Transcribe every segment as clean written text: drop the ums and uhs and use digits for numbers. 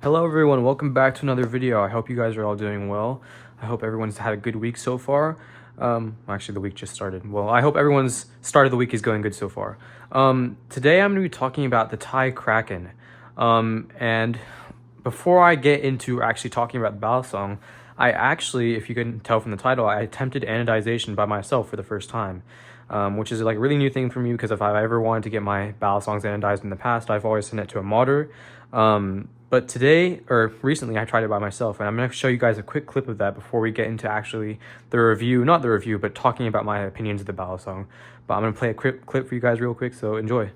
Hello everyone, welcome back to another video. I hope you guys are all doing well. I hope everyone's had a good week so far. Actually the week just started. Well, I hope everyone's start of the week is going good so far. Today I'm going to be talking about the Ti Kraken. And before I get into actually talking about the battle song, I actually, if you can tell from the title, I attempted anodization by myself for the first time. Which is like a really new thing for me because if I've ever wanted to get my battle songs anodized in the past, I've always sent it to a modder. But today, or recently, I tried it by myself, and I'm going to show you guys a quick clip of that before we get into actually the review, not the review, but talking about my opinions of the battle song. But I'm going to play a quick clip for you guys real quick, so enjoy.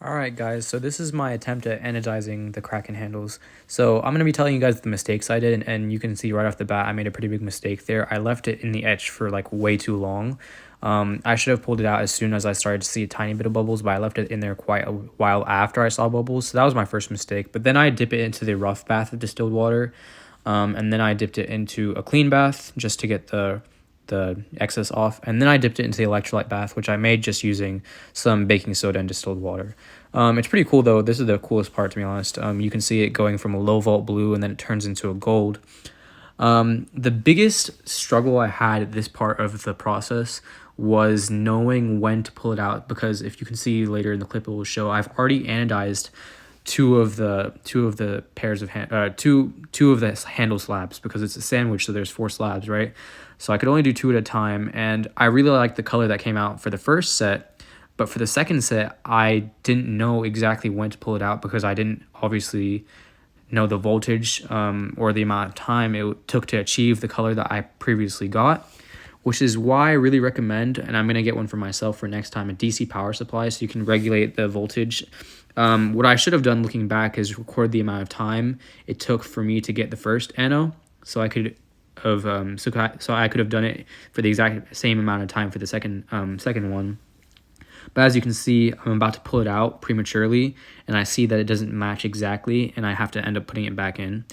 Alright guys, so this is my attempt at anodizing the Kraken handles. So I'm going to be telling you guys the mistakes I did, and you can see right off the bat I made a pretty big mistake there. I left it in the etch for like way too long. I should have pulled it out as soon as I started to see a tiny bit of bubbles, but I left it in there quite a while after I saw bubbles, so that was my first mistake. But then I dip it into the rough bath of distilled water, and then I dipped it into a clean bath just to get the excess off, and then I dipped it into the electrolyte bath, which I made just using some baking soda and distilled water. It's pretty cool though. This is the coolest part, to be honest. You can see it going from a low volt blue and then it turns into a gold. The biggest struggle I had at this part of the process was knowing when to pull it out, because if you can see later in the clip, it will show I've already anodized two of the pairs of two of the handle slabs, because it's a sandwich, so there's 4 slabs, right? So I could only do 2 at a time, and I really liked the color that came out for the first set, but for the second set I didn't know exactly when to pull it out because I didn't obviously know the voltage or the amount of time it took to achieve the color that I previously got, which is why I really recommend, and I'm going to get one for myself for next time, a DC power supply so you can regulate the voltage. What I should have done looking back is record the amount of time it took for me to get the first ano, so I could have done it for the exact same amount of time for the second one. But as you can see, I'm about to pull it out prematurely, and I see that it doesn't match exactly, and I have to end up putting it back in.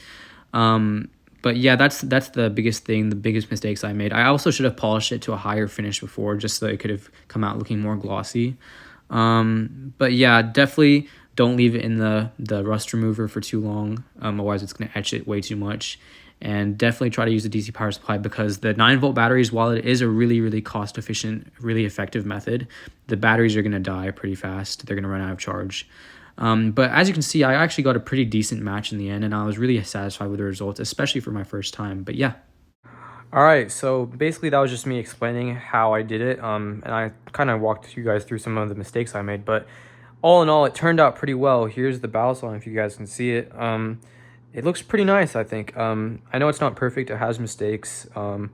But yeah, that's the biggest thing, the biggest mistakes I made. I also should have polished it to a higher finish before, just so it could have come out looking more glossy. But yeah, definitely don't leave it in the rust remover for too long, otherwise it's going to etch it way too much. And definitely try to use the DC power supply, because the 9-volt batteries, while it is a really cost efficient, really effective method, the batteries are going to die pretty fast. They're going to run out of charge. But as you can see, I actually got a pretty decent match in the end, and I was really satisfied with the results, especially for my first time. But yeah. Alright, so basically that was just me explaining how I did it, and I kind of walked you guys through some of the mistakes I made, but all in all, it turned out pretty well. Here's the battle song if you guys can see it. It looks pretty nice, I think. I know it's not perfect, it has mistakes, and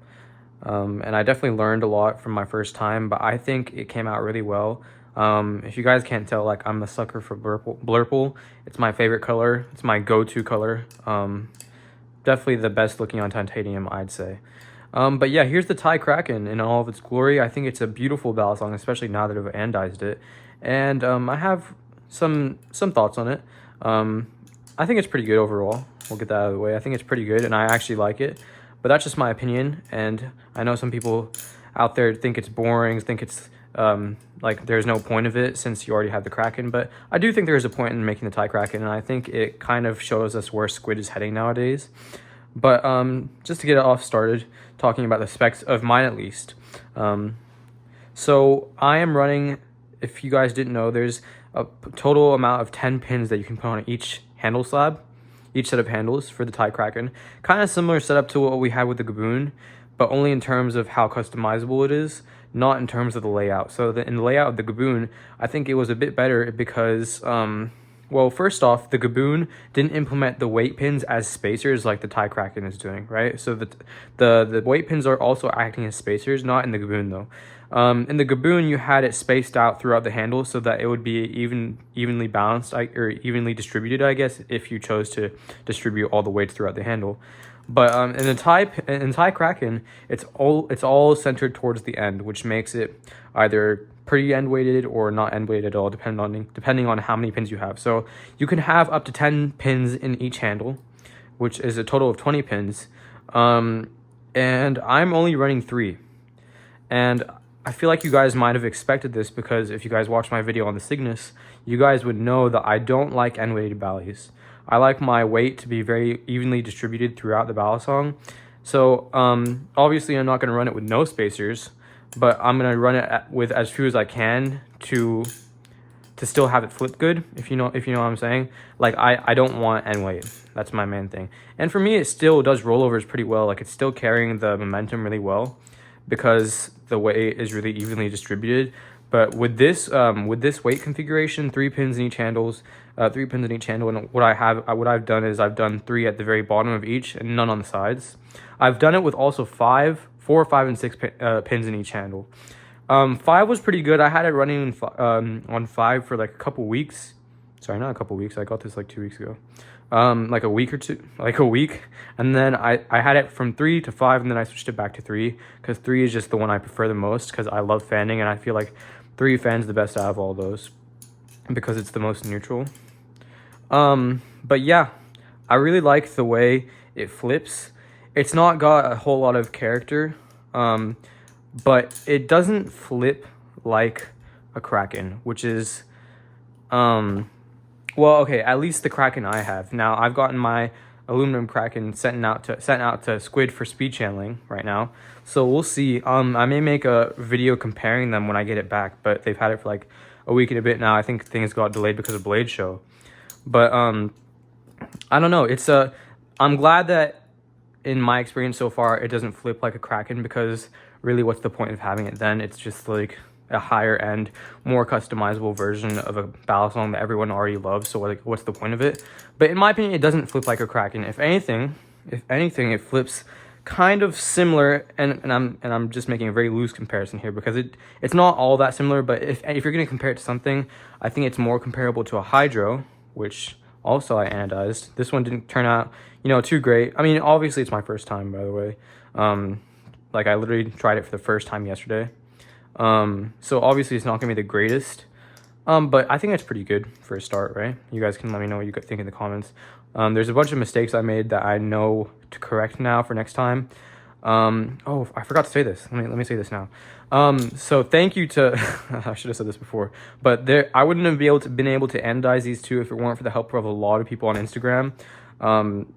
I definitely learned a lot from my first time, but I think it came out really well. If you guys can't tell, like, I'm a sucker for Blurple. It's my favorite color. It's my go-to color. Definitely the best looking on titanium, I'd say. But yeah, here's the Ti Kraken in all of its glory. I think it's a beautiful battle song, especially now that I've anodized it. And I have some thoughts on it. I think it's pretty good overall. We'll get that out of the way. I think it's pretty good, and I actually like it. But that's just my opinion, and I know some people out there think it's boring, think it's like there's no point of it since you already have the Kraken, but I do think there is a point in making the Ti Kraken, and I think it kind of shows us where Squid is heading nowadays. But just to get it off started, talking about the specs of mine at least. So I am running, if you guys didn't know, there's a total amount of 10 pins that you can put on each handle slab, each set of handles for the Ti Kraken. Kind of similar setup to what we had with the Gaboon, but only in terms of how customizable it is, not in terms of the layout. So in the layout of the Gaboon, I think it was a bit better because, well, first off, the Gaboon didn't implement the weight pins as spacers like the Ti Kraken is doing, right? So the weight pins are also acting as spacers, not in the Gaboon though. In the Gaboon, you had it spaced out throughout the handle so that it would be evenly balanced, or evenly distributed, I guess, if you chose to distribute all the weights throughout the handle. But in the Ti Kraken, it's all centered towards the end, which makes it either pretty end weighted or not end weighted at all, depending on how many pins you have. So you can have up to 10 pins in each handle, which is a total of 20 pins. And I'm only running 3, and I feel like you guys might have expected this, because if you guys watch my video on the Cygnus, you guys would know that I don't like end-weighted valleys. I like my weight to be very evenly distributed throughout the balisong. So obviously I'm not going to run it with no spacers, but I'm going to run it with as few as I can to still have it flip good, if you know what I'm saying. Like I don't want end weight. That's my main thing. And for me, it still does rollovers pretty well. Like it's still carrying the momentum really well because the weight is really evenly distributed. But with this weight configuration, 3 pins in each handle, and what I've done is I've done 3 at the very bottom of each and none on the sides. I've done it with also 4, 5, and 6 pins in each handle. 5 was pretty good. I had it running on 5 for like a couple weeks. Sorry, not a couple weeks. I got this like 2 weeks ago. Like a week or two, like a week. And then I had it from 3 to 5, and then I switched it back to 3 because 3 is just the one I prefer the most because I love fanning, and I feel like 3 fans the best out of all those because it's the most neutral. But yeah, I really like the way it flips. It's not got a whole lot of character, but it doesn't flip like a Kraken, which is, well, okay, at least the Kraken I have. Now, I've gotten my aluminum Kraken sent out to Squid for speed channeling right now, so we'll see. I may make a video comparing them when I get it back, but they've had it for like a week and a bit now. I think things got delayed because of Blade Show, but I don't know. I'm glad that in my experience so far, it doesn't flip like a Kraken, because really what's the point of having it then? It's just like a higher end, more customizable version of a balisong that everyone already loves. So like, what's the point of it? But in my opinion, it doesn't flip like a Kraken. If anything, it flips kind of similar. And I'm just making a very loose comparison here because it's not all that similar. But if you're going to compare it to something, I think it's more comparable to a hydro, which also I anodized. This one didn't turn out, too great. I mean, obviously it's my first time, by the way. Like I literally tried it for the first time yesterday. So obviously it's not gonna be the greatest. But I think it's pretty good for a start, right? You guys can let me know what you think in the comments. There's a bunch of mistakes I made that I know to correct now for next time. Oh, I forgot to say this. Let me say this now. So thank you to, I should have said this before, but I wouldn't have been able to anodize these two if it weren't for the help of a lot of people on Instagram.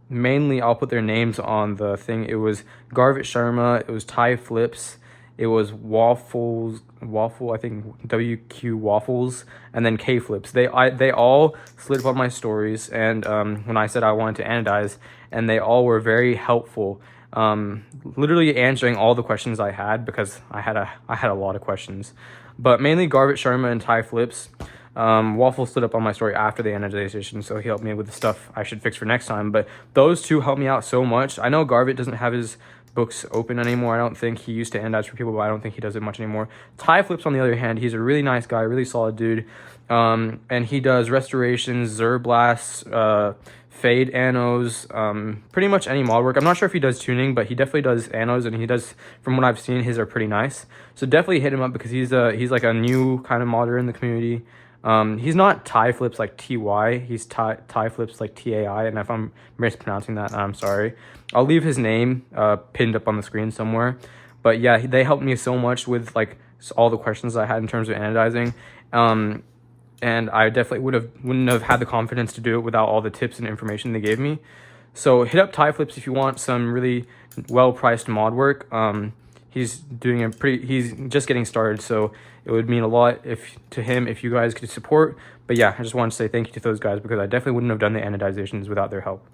Mainly I'll put their names on the thing. It was Garvit Sharma, it was Ty Flips, it was Waffle, I think WQ Waffles, and then K Flips. They all slid up on my stories, and when I said I wanted to anodize, and they all were very helpful, literally answering all the questions I had, because I had a lot of questions. But mainly Garvit Sharma and Ty Flips. Waffle stood up on my story after the anodization, so he helped me with the stuff I should fix for next time. But those two helped me out so much. I know Garvit doesn't have his books open anymore. I don't think he used to anodize for people, but I don't think he does it much anymore. Ty Flips, on the other hand, he's a really nice guy, really solid dude. And he does restorations, Zerblasts, fade anos, pretty much any mod work. I'm not sure if he does tuning, but he definitely does anos, and he does, from what I've seen, his are pretty nice. So definitely hit him up, because he's like a new kind of modder in the community. He's not Ty Flips like TY, he's Ty Flips like TAI, and if I'm mispronouncing that, I'm sorry. I'll leave his name pinned up on the screen somewhere. But yeah, they helped me so much with like all the questions I had in terms of anodizing. And I definitely wouldn't have had the confidence to do it without all the tips and information they gave me. So hit up Ty Flips if you want some really well-priced mod work. He's just getting started, so it would mean a lot to him if you guys could support. But yeah, I just wanted to say thank you to those guys, because I definitely wouldn't have done the anodizations without their help.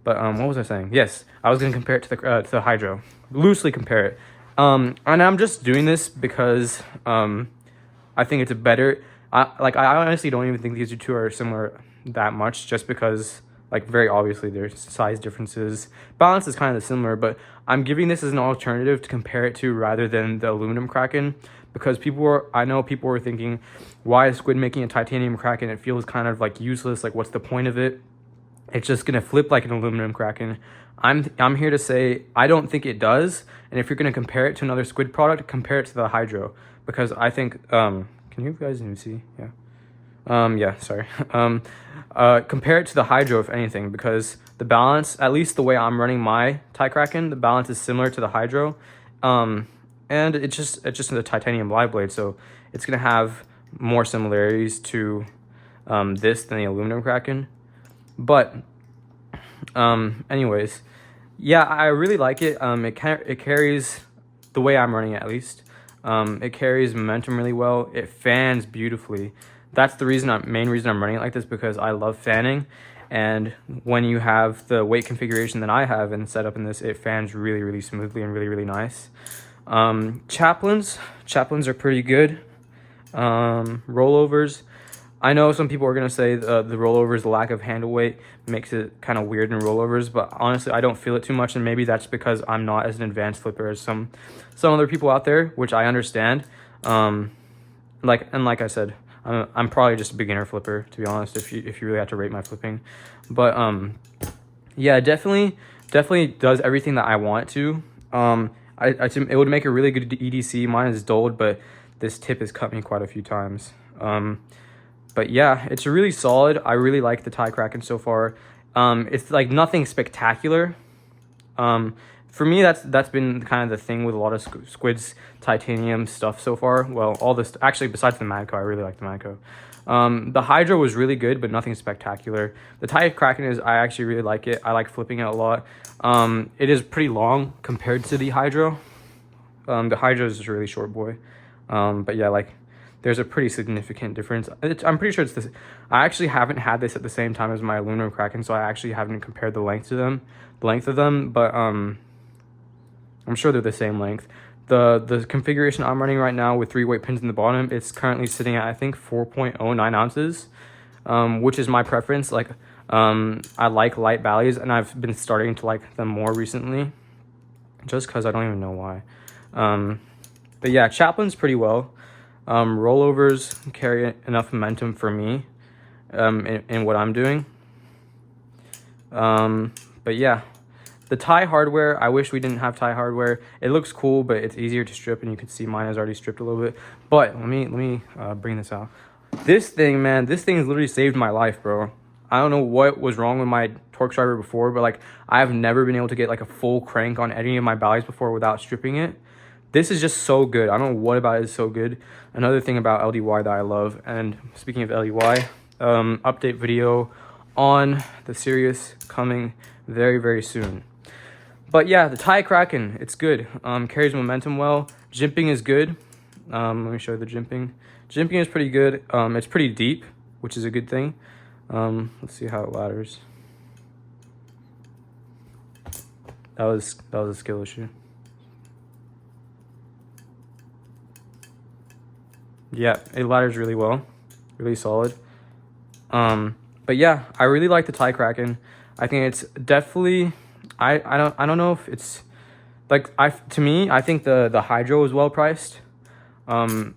But what was I saying? Yes, I was going to compare it to the hydro, loosely compare it. And I'm just doing this because I think it's a better. I honestly don't even think these two are similar that much, just because, like, very obviously there's size differences. Balance is kind of similar, but I'm giving this as an alternative to compare it to rather than the aluminum Kraken, because I know people were thinking, why is Squid making a titanium Kraken? It feels kind of like useless. Like, what's the point of it? It's just gonna flip like an aluminum Kraken. I'm here to say I don't think it does. And if you're gonna compare it to another Squid product, compare it to the hydro, because I think can you guys even see? Yeah. Yeah, sorry. Compare it to the hydro, if anything, because the balance, at least the way I'm running my Ti Kraken, the balance is similar to the hydro. and it's just a titanium live blade, so it's gonna have more similarities to this than the aluminum Kraken. But anyways, yeah, I really like it. It carries, the way I'm running it at least, it carries momentum really well. It fans beautifully. That's the main reason I'm running it like this, because I love fanning. And when you have the weight configuration that I have and set up in this, it fans really, really smoothly and really, really nice. Chaplains are pretty good. Rollovers, I know some people are going to say the rollovers, the lack of handle weight makes it kind of weird in rollovers, but honestly, I don't feel it too much, and maybe that's because I'm not as an advanced flipper as some other people out there, which I understand. Like I said, I'm probably just a beginner flipper, to be honest, if you really have to rate my flipping. But yeah, definitely does everything that I want it to. It would make a really good EDC. Mine is dulled, but this tip has cut me quite a few times. But yeah, it's really solid. I really like the Ti Kraken so far. It's like nothing spectacular. For me, that's been kind of the thing with a lot of Squid's titanium stuff so far. Well, all this, actually, besides the Madco, I really like the Madco. The Hydro was really good, but nothing spectacular. The Ti Kraken I actually really like it. I like flipping it a lot. It is pretty long compared to the Hydro. The Hydro is just a really short boy. But yeah, like, there's a pretty significant difference. I'm pretty sure it's this. I actually haven't had this at the same time as my aluminum Kraken, so I actually haven't compared the length of them. But I'm sure they're the same length. The configuration I'm running right now with 3 weight pins in the bottom, it's currently sitting at, I think, 4.09 ounces, which is my preference. Like, I like light valleys, and I've been starting to like them more recently, just because I don't even know why. But yeah, Chaplin's pretty well. Rollovers carry enough momentum for me in what I'm doing. But yeah, the Ti hardware, I wish we didn't have Ti hardware. It looks cool, but it's easier to strip, and you can see mine is already stripped a little bit. But let me bring this out. This thing, man, this thing has literally saved my life, bro. I don't know what was wrong with my torque driver before, but like, I've never been able to get like a full crank on any of my valleys before without stripping it. This is just so good. I don't know what about it is so good. Another thing about LDY that I love, and speaking of LDY, update video on the Sirius coming very, very soon. But yeah, the Ti Kraken, it's good. Carries momentum well. Jimping is good. Let me show you the jimping. Jimping is pretty good. It's pretty deep, which is a good thing. Let's see how it ladders. That was a skill issue. Yeah, it ladders really well, really solid. But yeah, I really like the Ti Kraken. I think it's definitely, I don't know if it's like, to me, I think the Hydro is well priced. And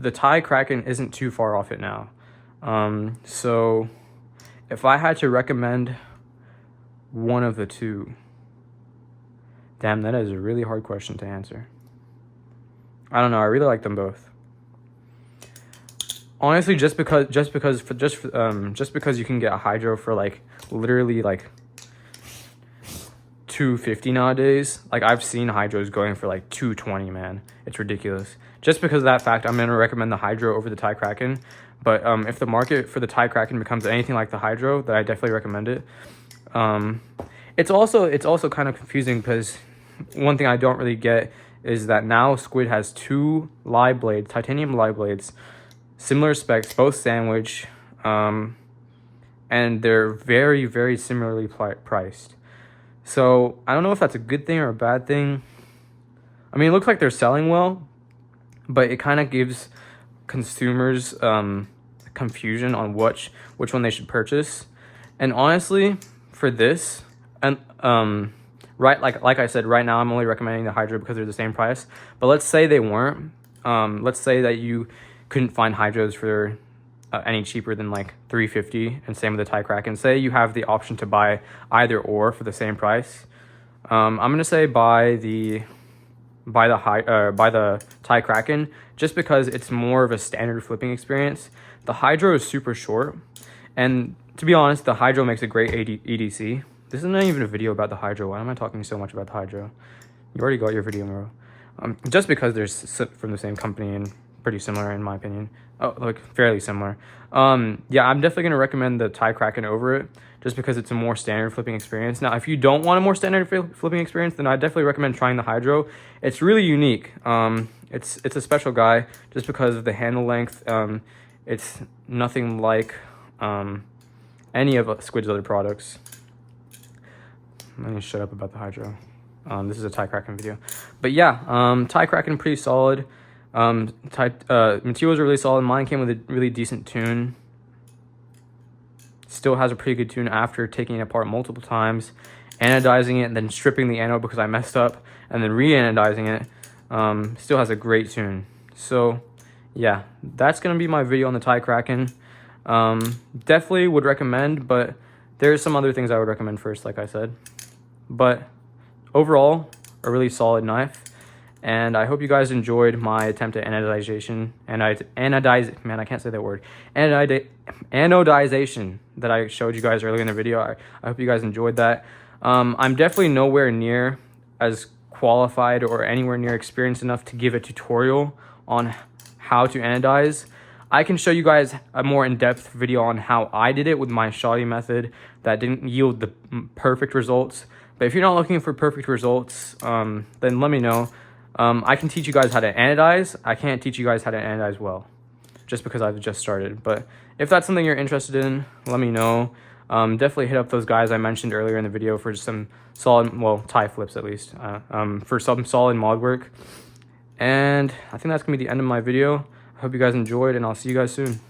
the Ti Kraken isn't too far off it now. So if I had to recommend one of the two, damn, that is a really hard question to answer. I don't know. I really like them both. Honestly, just because you can get a Hydro for like literally like $250 nowadays. Like, I've seen Hydros going for like $220, man. It's ridiculous. Just because of that fact, I'm gonna recommend the Hydro over the Ti Kraken. But if the market for the Ti Kraken becomes anything like the Hydro, then I definitely recommend it. It's also kind of confusing, because one thing I don't really get is that now Squid has 2 live blades, titanium live blades, similar specs, both sandwich, and they're very, very similarly priced. So I don't know if that's a good thing or a bad thing. I mean, it looks like they're selling well, but it kind of gives consumers confusion on which one they should purchase. And honestly, for this, and right, like I said, right now I'm only recommending the Hydro because they're the same price. But let's say they weren't. Let's say that you couldn't find Hydros for any cheaper than like $350, and same with the Ti Kraken. Say you have the option to buy either or for the same price. I'm gonna say buy the Ti Kraken, just because it's more of a standard flipping experience. The Hydro is super short, and to be honest, the Hydro makes a great EDC. This is not even a video about the Hydro. Why am I talking so much about the Hydro? You already got your video, bro. just because they're from the same company and pretty similar in my opinion. Oh, like fairly similar. Yeah, I'm definitely going to recommend the Ti Kraken over it, just because it's a more standard flipping experience. Now, if you don't want a more standard flipping experience, then I definitely recommend trying the Hydro. It's really unique. It's a special guy just because of the handle length. It's nothing like any of Squid's other products. Let me shut up about the Hydro. This is a Ti Kraken video. But yeah, Ti Kraken pretty solid. Materials are really solid. Mine came with a really decent tune. Still has a pretty good tune after taking it apart multiple times, anodizing it, and then stripping the anode because I messed up, and then re-anodizing it. Still has a great tune. So yeah, that's gonna be my video on the Ti Kraken. Definitely would recommend, but there's some other things I would recommend first, like I said. But overall, a really solid knife. And I hope you guys enjoyed my attempt at anodization. Anodize, man, I can't say that word. Anodization that I showed you guys earlier in the video. I hope you guys enjoyed that. I'm definitely nowhere near as qualified or anywhere near experienced enough to give a tutorial on how to anodize. I can show you guys a more in-depth video on how I did it with my shoddy method that didn't yield the perfect results. But if you're not looking for perfect results, then let me know. I can teach you guys how to anodize. I can't teach you guys how to anodize well, just because I've just started. But if that's something you're interested in, let me know. Definitely hit up those guys I mentioned earlier in the video for some solid, well, Ti flips at least, for some solid mod work. And I think that's going to be the end of my video. I hope you guys enjoyed, and I'll see you guys soon.